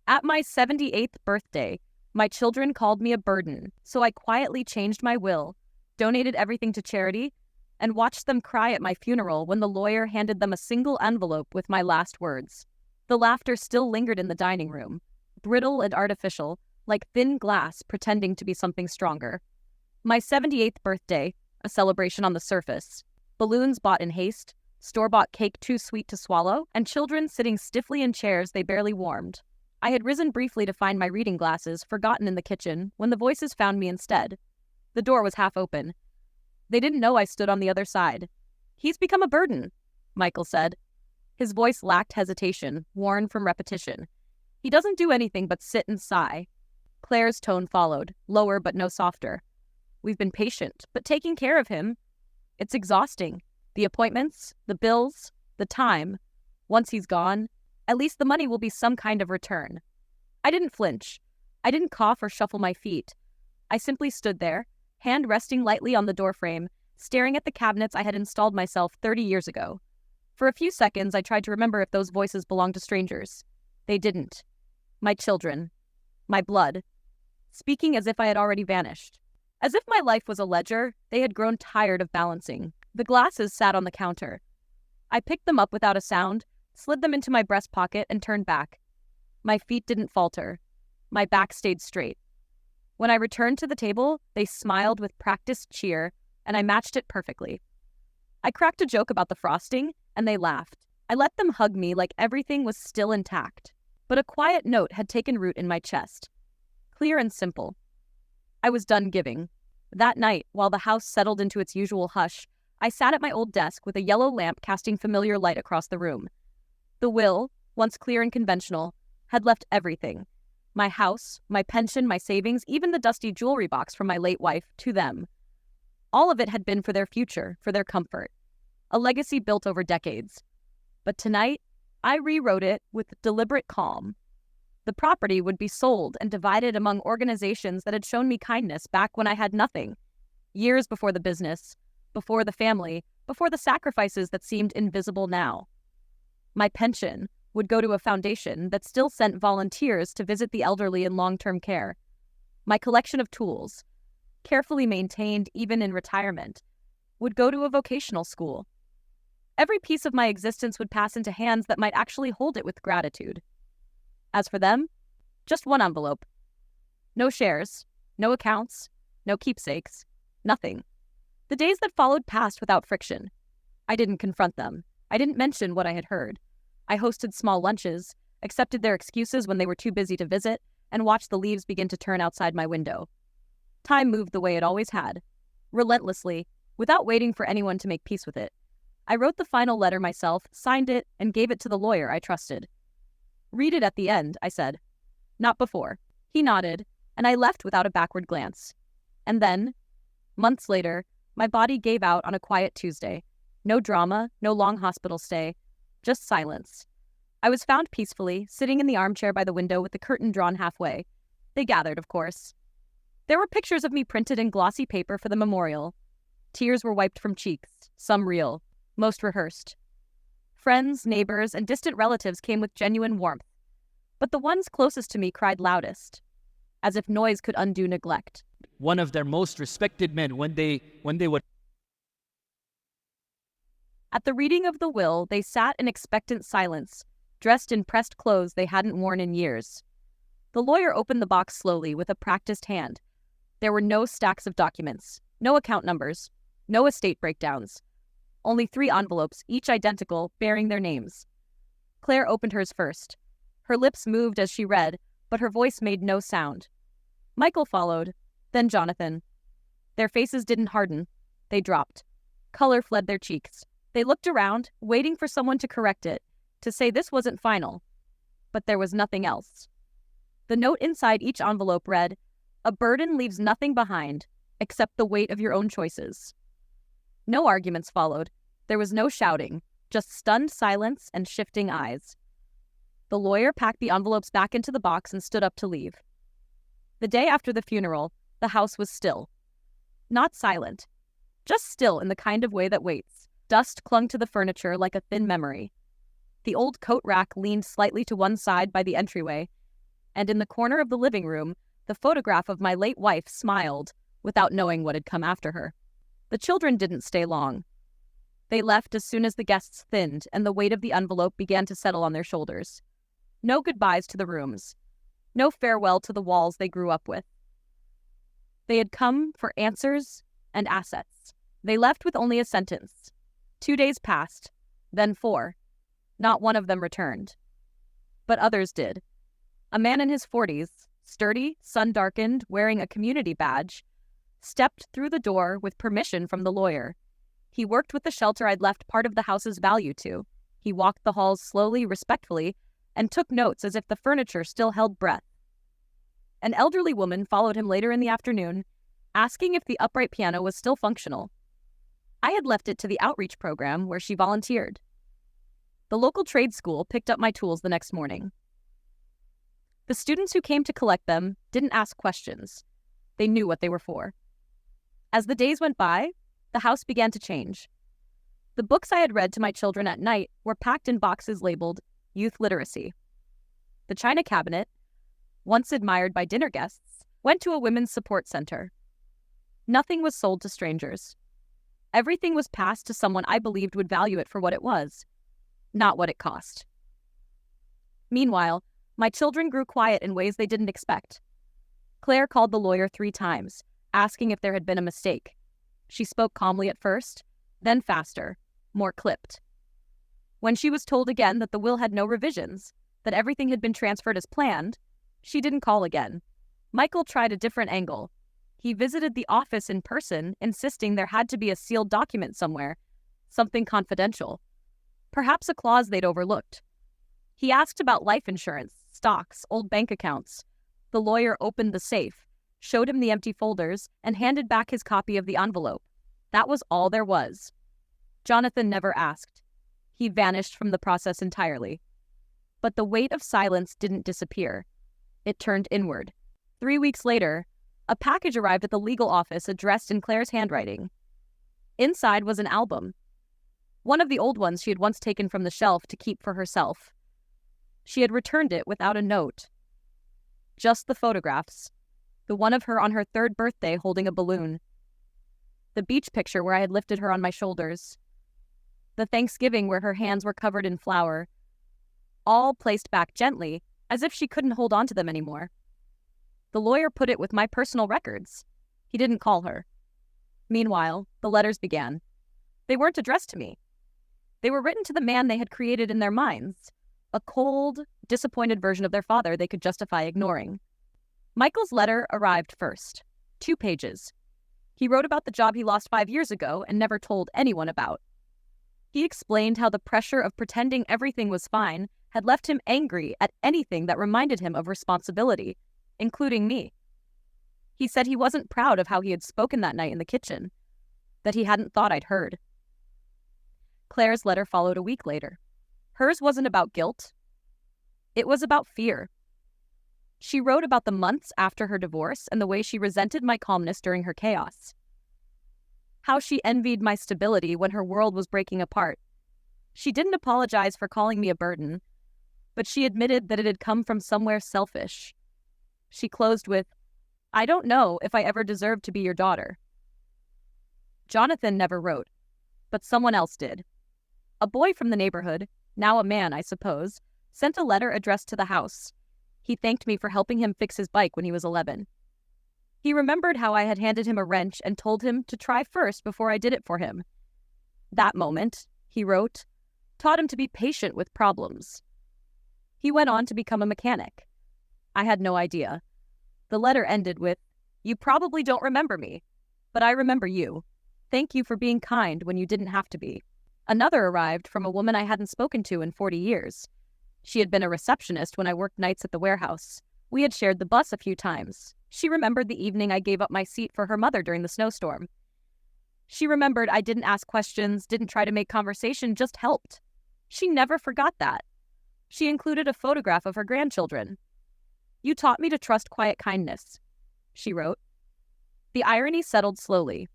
At my 78th birthday, my children called me a burden, so I quietly changed my will, donated everything to charity, and watched them cry at my funeral when the lawyer handed them a single envelope with my last words. The laughter still lingered in the dining room, brittle and artificial, like thin glass pretending to be something stronger. My 78th birthday, a celebration on the surface, balloons bought in haste, store-bought cake too sweet to swallow, and children sitting stiffly in chairs they barely warmed. I had risen briefly to find my reading glasses, forgotten in the kitchen, when the voices found me instead. The door was half open. They didn't know I stood on the other side. "He's become a burden," Michael said. His voice lacked hesitation, worn from repetition. "He doesn't do anything but sit and sigh." Claire's tone followed, lower but no softer. "We've been patient, but taking care of him. It's exhausting. The appointments, the bills, the time. Once he's gone, at least the money will be some kind of return." I didn't flinch. I didn't cough or shuffle my feet. I simply stood there, hand resting lightly on the doorframe, staring at the cabinets I had installed myself 30 years ago. For a few seconds, I tried to remember if those voices belonged to strangers. They didn't. My children. My blood. Speaking as if I had already vanished. As if my life was a ledger they had grown tired of balancing. The glasses sat on the counter. I picked them up without a sound, slid them into my breast pocket, and turned back. My feet didn't falter. My back stayed straight. When I returned to the table, they smiled with practiced cheer, and I matched it perfectly. I cracked a joke about the frosting, and they laughed. I let them hug me like everything was still intact. But a quiet note had taken root in my chest. Clear and simple. I was done giving. That night, while the house settled into its usual hush, I sat at my old desk with a yellow lamp casting familiar light across the room. The will, once clear and conventional, had left everything. My house, my pension, my savings, even the dusty jewelry box from my late wife, to them. All of it had been for their future, for their comfort. A legacy built over decades. But tonight, I rewrote it with deliberate calm. The property would be sold and divided among organizations that had shown me kindness back when I had nothing. Years before the business, before the family, before the sacrifices that seemed invisible now. My pension would go to a foundation that still sent volunteers to visit the elderly in long-term care. My collection of tools, carefully maintained even in retirement, would go to a vocational school. Every piece of my existence would pass into hands that might actually hold it with gratitude. As for them, just one envelope. No shares, no accounts, no keepsakes, nothing. The days that followed passed without friction. I didn't confront them. I didn't mention what I had heard. I hosted small lunches, accepted their excuses when they were too busy to visit, and watched the leaves begin to turn outside my window. Time moved the way it always had, relentlessly, without waiting for anyone to make peace with it. I wrote the final letter myself, signed it, and gave it to the lawyer I trusted. "Read it at the end," I said. "Not before." He nodded, and I left without a backward glance. And then, months later, my body gave out on a quiet Tuesday. No drama, no long hospital stay, just silence. I was found peacefully, sitting in the armchair by the window with the curtain drawn halfway. They gathered, of course. There were pictures of me printed in glossy paper for the memorial. Tears were wiped from cheeks, some real, most rehearsed. Friends, neighbors, and distant relatives came with genuine warmth. But the ones closest to me cried loudest, as if noise could undo neglect. One of their most respected men, when they would... At the reading of the will, they sat in expectant silence, dressed in pressed clothes they hadn't worn in years. The lawyer opened the box slowly with a practiced hand. There were no stacks of documents, no account numbers, no estate breakdowns. Only 3 envelopes, each identical, bearing their names. Claire opened hers first. Her lips moved as she read, but her voice made no sound. Michael followed, then Jonathan. Their faces didn't harden. They dropped. Color fled their cheeks. They looked around, waiting for someone to correct it, to say this wasn't final. But there was nothing else. The note inside each envelope read, "A burden leaves nothing behind, except the weight of your own choices." No arguments followed. There was no shouting, just stunned silence and shifting eyes. The lawyer packed the envelopes back into the box and stood up to leave. The day after the funeral, the house was still. Not silent, just still in the kind of way that waits. Dust clung to the furniture like a thin memory. The old coat rack leaned slightly to one side by the entryway, and in the corner of the living room, the photograph of my late wife smiled without knowing what had come after her. The children didn't stay long. They left as soon as the guests thinned and the weight of the envelope began to settle on their shoulders. No goodbyes to the rooms. No farewell to the walls they grew up with. They had come for answers and assets. They left with only a sentence. 2 days passed, then 4. Not one of them returned. But others did. A man in his 40s, sturdy, sun-darkened, wearing a community badge, stepped through the door with permission from the lawyer. He worked with the shelter I'd left part of the house's value to. He walked the halls slowly, respectfully, and took notes as if the furniture still held breath. An elderly woman followed him later in the afternoon, asking if the upright piano was still functional. I had left it to the outreach program where she volunteered. The local trade school picked up my tools the next morning. The students who came to collect them didn't ask questions. They knew what they were for. As the days went by, the house began to change. The books I had read to my children at night were packed in boxes labeled Youth Literacy. The china cabinet, once admired by dinner guests, went to a women's support center. Nothing was sold to strangers. Everything was passed to someone I believed would value it for what it was, not what it cost. Meanwhile, my children grew quiet in ways they didn't expect. Claire called the lawyer 3 times, asking if there had been a mistake. She spoke calmly at first, then faster, more clipped. When she was told again that the will had no revisions, that everything had been transferred as planned, she didn't call again. Michael tried a different angle. He visited the office in person, insisting there had to be a sealed document somewhere, something confidential. Perhaps a clause they'd overlooked. He asked about life insurance, stocks, old bank accounts. The lawyer opened the safe, showed him the empty folders, and handed back his copy of the envelope. That was all there was. Jonathan never asked. He vanished from the process entirely. But the weight of silence didn't disappear. It turned inward. 3 weeks later, a package arrived at the legal office addressed in Claire's handwriting. Inside was an album. One of the old ones she had once taken from the shelf to keep for herself. She had returned it without a note. Just the photographs. The one of her on her 3rd birthday holding a balloon. The beach picture where I had lifted her on my shoulders. The Thanksgiving where her hands were covered in flour. All placed back gently, as if she couldn't hold on to them anymore. The lawyer put it with my personal records. He didn't call her. Meanwhile, the letters began. They weren't addressed to me. They were written to the man they had created in their minds, a cold, disappointed version of their father they could justify ignoring. Michael's letter arrived first, 2 pages. He wrote about the job he lost 5 years ago and never told anyone about. He explained how the pressure of pretending everything was fine had left him angry at anything that reminded him of responsibility, including me. He said he wasn't proud of how he had spoken that night in the kitchen, that he hadn't thought I'd heard. Claire's letter followed a week later. Hers wasn't about guilt. It was about fear. She wrote about the months after her divorce and the way she resented my calmness during her chaos. How she envied my stability when her world was breaking apart. She didn't apologize for calling me a burden, but she admitted that it had come from somewhere selfish. She closed with, "I don't know if I ever deserved to be your daughter." Jonathan never wrote, but someone else did. A boy from the neighborhood, now a man, I suppose, sent a letter addressed to the house. He thanked me for helping him fix his bike when he was 11. He remembered how I had handed him a wrench and told him to try first before I did it for him. That moment, he wrote, taught him to be patient with problems. He went on to become a mechanic. I had no idea. The letter ended with, "You probably don't remember me, but I remember you. Thank you for being kind when you didn't have to be." Another arrived from a woman I hadn't spoken to in 40 years. She had been a receptionist when I worked nights at the warehouse. We had shared the bus a few times. She remembered the evening I gave up my seat for her mother during the snowstorm. She remembered I didn't ask questions, didn't try to make conversation, just helped. She never forgot that. She included a photograph of her grandchildren. "You taught me to trust quiet kindness," she wrote. The irony settled slowly.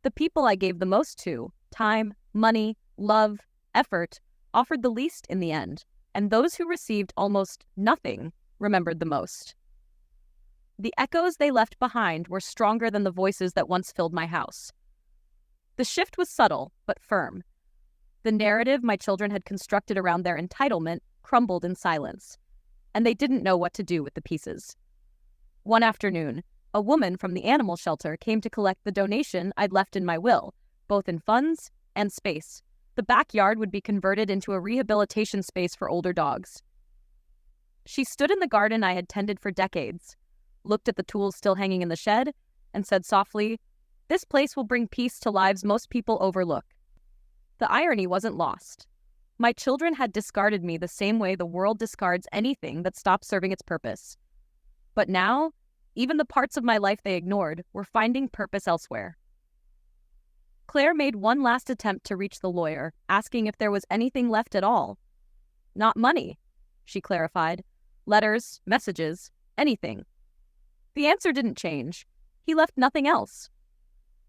The people I gave the most to, time, money, love, effort, offered the least in the end, and those who received almost nothing remembered the most. The echoes they left behind were stronger than the voices that once filled my house. The shift was subtle, but firm. The narrative my children had constructed around their entitlement crumbled in silence, and they didn't know what to do with the pieces. One afternoon, a woman from the animal shelter came to collect the donation I'd left in my will, both in funds and space. The backyard would be converted into a rehabilitation space for older dogs. She stood in the garden I had tended for decades, looked at the tools still hanging in the shed, and said softly, "This place will bring peace to lives most people overlook." The irony wasn't lost. My children had discarded me the same way the world discards anything that stops serving its purpose. But now, even the parts of my life they ignored were finding purpose elsewhere. Claire made one last attempt to reach the lawyer, asking if there was anything left at all. "Not money," she clarified. "Letters, messages, anything." The answer didn't change. He left nothing else.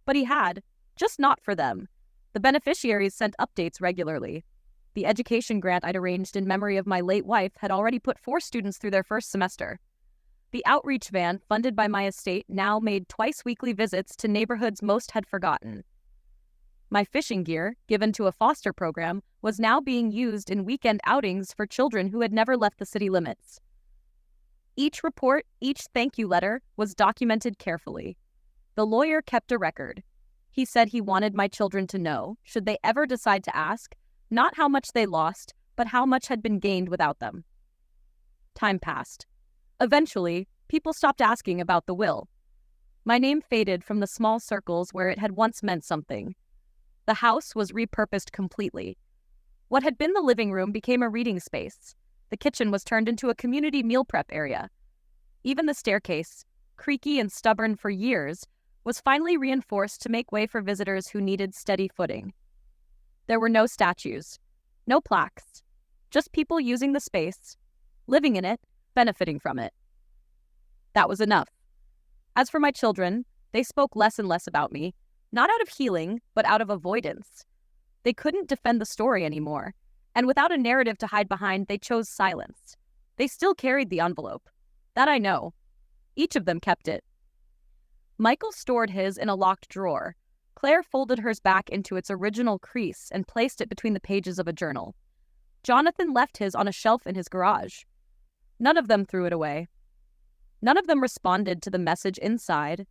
But he had, just not for them. The beneficiaries sent updates regularly. The education grant I'd arranged in memory of my late wife had already put 4 students through their first semester. The outreach van, funded by my estate, now made twice-weekly visits to neighborhoods most had forgotten. My fishing gear, given to a foster program, was now being used in weekend outings for children who had never left the city limits. Each report, each thank you letter, was documented carefully. The lawyer kept a record. He said he wanted my children to know, should they ever decide to ask, not how much they lost, but how much had been gained without them. Time passed. Eventually, people stopped asking about the will. My name faded from the small circles where it had once meant something. The house was repurposed completely. What had been the living room became a reading space. The kitchen was turned into a community meal prep area. Even the staircase, creaky and stubborn for years, was finally reinforced to make way for visitors who needed steady footing. There were no statues, no plaques, just people using the space, living in it, benefiting from it. That was enough. As for my children, they spoke less and less about me, not out of healing, but out of avoidance. They couldn't defend the story anymore, and without a narrative to hide behind, they chose silence. They still carried the envelope. That I know. Each of them kept it. Michael stored his in a locked drawer. Claire folded hers back into its original crease and placed it between the pages of a journal. Jonathan left his on a shelf in his garage. None of them threw it away. None of them responded to the message inside,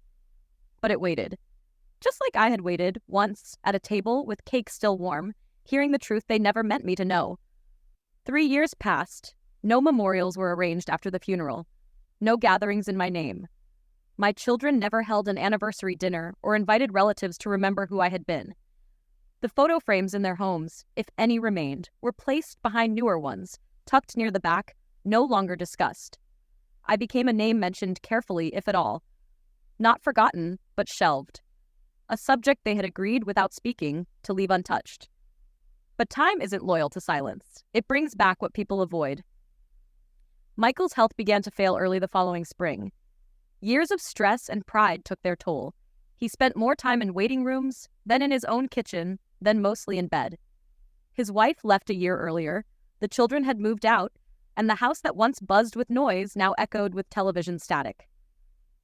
but it waited. Just like I had waited once at a table with cake still warm, hearing the truth they never meant me to know. 3 years passed. No memorials were arranged after the funeral. No gatherings in my name. My children never held an anniversary dinner or invited relatives to remember who I had been. The photo frames in their homes, if any remained, were placed behind newer ones, tucked near the back, no longer discussed. I became a name mentioned carefully, if at all. Not forgotten, but shelved. A subject they had agreed, without speaking, to leave untouched. But time isn't loyal to silence. It brings back what people avoid. Michael's health began to fail early the following spring. Years of stress and pride took their toll. He spent more time in waiting rooms, then in his own kitchen, then mostly in bed. His wife left a year earlier, the children had moved out, and the house that once buzzed with noise now echoed with television static.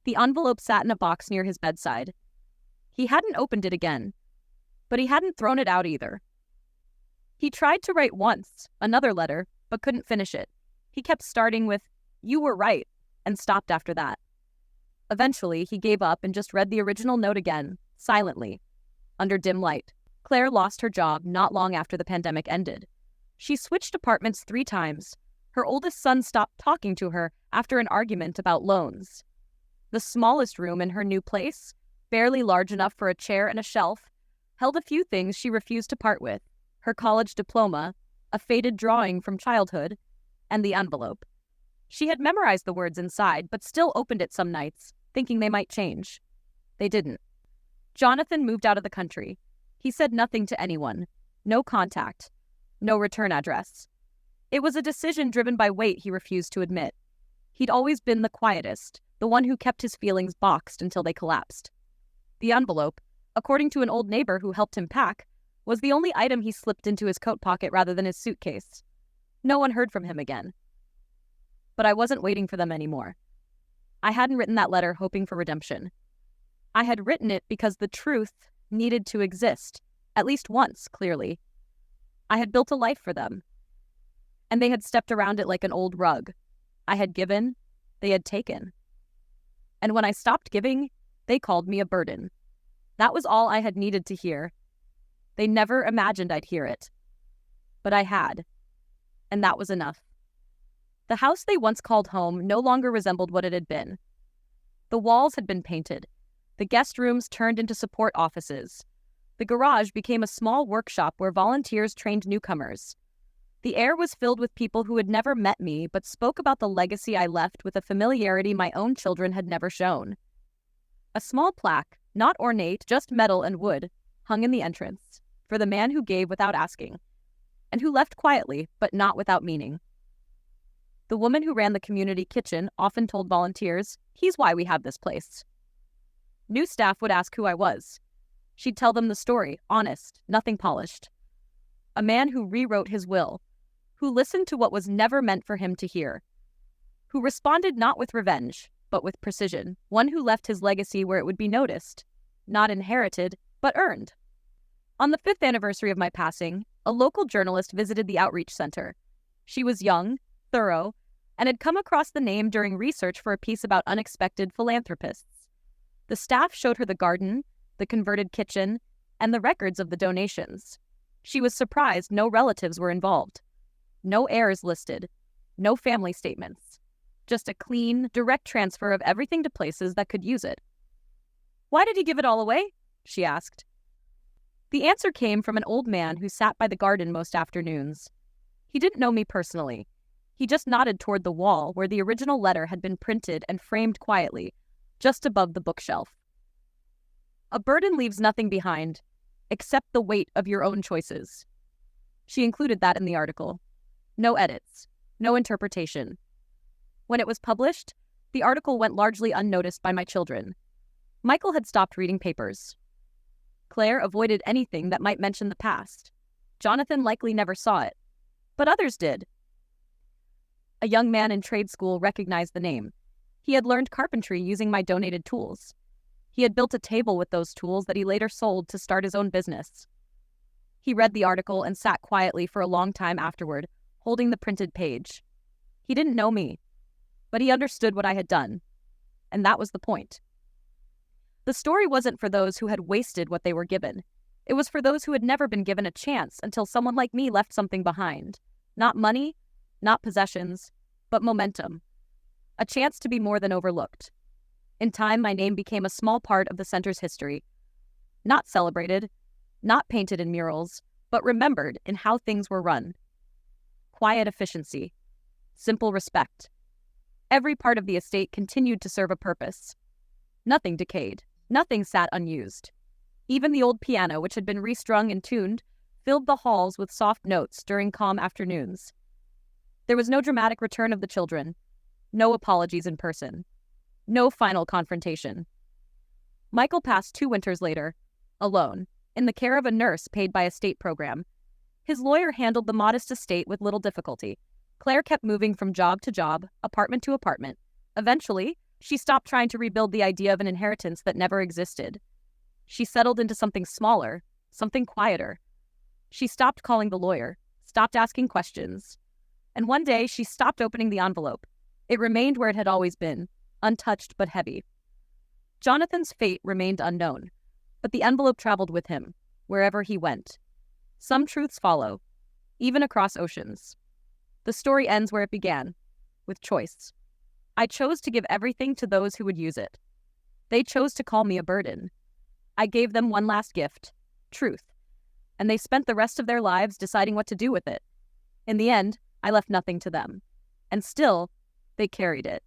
The envelope sat in a box near his bedside. He hadn't opened it again, but he hadn't thrown it out either. He tried to write once, another letter, but couldn't finish it. He kept starting with, "You were right," and stopped after that. Eventually, he gave up and just read the original note again, silently, under dim light. Claire lost her job not long after the pandemic ended. She switched apartments 3 times. Her oldest son stopped talking to her after an argument about loans. The smallest room in her new place, barely large enough for a chair and a shelf, held a few things she refused to part with: her college diploma, a faded drawing from childhood, and the envelope. She had memorized the words inside, but still opened it some nights, thinking they might change. They didn't. Jonathan moved out of the country. He said nothing to anyone. No contact. No return address. It was a decision driven by weight he refused to admit. He'd always been the quietest, the one who kept his feelings boxed until they collapsed. The envelope, according to an old neighbor who helped him pack, was the only item he slipped into his coat pocket rather than his suitcase. No one heard from him again. But I wasn't waiting for them anymore. I hadn't written that letter hoping for redemption. I had written it because the truth needed to exist, at least once, clearly. I had built a life for them, and they had stepped around it like an old rug. I had given, they had taken. And when I stopped giving, they called me a burden. That was all I had needed to hear. They never imagined I'd hear it. But I had, and that was enough. The house they once called home no longer resembled what it had been. The walls had been painted. The guest rooms turned into support offices. The garage became a small workshop where volunteers trained newcomers. The air was filled with people who had never met me but spoke about the legacy I left with a familiarity my own children had never shown. A small plaque, not ornate, just metal and wood, hung in the entrance, for the man who gave without asking, and who left quietly but not without meaning. The woman who ran the community kitchen often told volunteers, "He's why we have this place." New staff would ask who I was. She'd tell them the story, honest, nothing polished. A man who rewrote his will, who listened to what was never meant for him to hear, who responded not with revenge, but with precision, one who left his legacy where it would be noticed, not inherited, but earned. On the 5th anniversary of my passing, a local journalist visited the outreach center. She was young, thorough, and had come across the name during research for a piece about unexpected philanthropists. The staff showed her the garden, the converted kitchen, and the records of the donations. She was surprised no relatives were involved. No heirs listed. No family statements. Just a clean, direct transfer of everything to places that could use it. "Why did he give it all away?" she asked. The answer came from an old man who sat by the garden most afternoons. He didn't know me personally. He just nodded toward the wall where the original letter had been printed and framed quietly, just above the bookshelf. A burden leaves nothing behind, except the weight of your own choices. She included that in the article. No edits, no interpretation. When it was published, the article went largely unnoticed by my children. Michael had stopped reading papers. Claire avoided anything that might mention the past. Jonathan likely never saw it, but others did. A young man in trade school recognized the name. He had learned carpentry using my donated tools. He had built a table with those tools that he later sold to start his own business. He read the article and sat quietly for a long time afterward, holding the printed page. He didn't know me, but he understood what I had done, and that was the point. The story wasn't for those who had wasted what they were given. It was for those who had never been given a chance until someone like me left something behind. Not money, not possessions, but momentum. A chance to be more than overlooked. In time, my name became a small part of the center's history. Not celebrated, not painted in murals, but remembered in how things were run. Quiet efficiency. Simple respect. Every part of the estate continued to serve a purpose. Nothing decayed. Nothing sat unused. Even the old piano, which had been restrung and tuned, filled the halls with soft notes during calm afternoons. There was no dramatic return of the children. No apologies in person. No final confrontation. Michael passed 2 winters later, alone, in the care of a nurse paid by a state program. His lawyer handled the modest estate with little difficulty. Claire kept moving from job to job, apartment to apartment. Eventually, she stopped trying to rebuild the idea of an inheritance that never existed. She settled into something smaller, something quieter. She stopped calling the lawyer, stopped asking questions. And one day, she stopped opening the envelope. It remained where it had always been, untouched but heavy. Jonathan's fate remained unknown, but the envelope traveled with him, wherever he went. Some truths follow, even across oceans. The story ends where it began, with choice. I chose to give everything to those who would use it. They chose to call me a burden. I gave them one last gift, truth, and they spent the rest of their lives deciding what to do with it. In the end, I left nothing to them, and still, they carried it.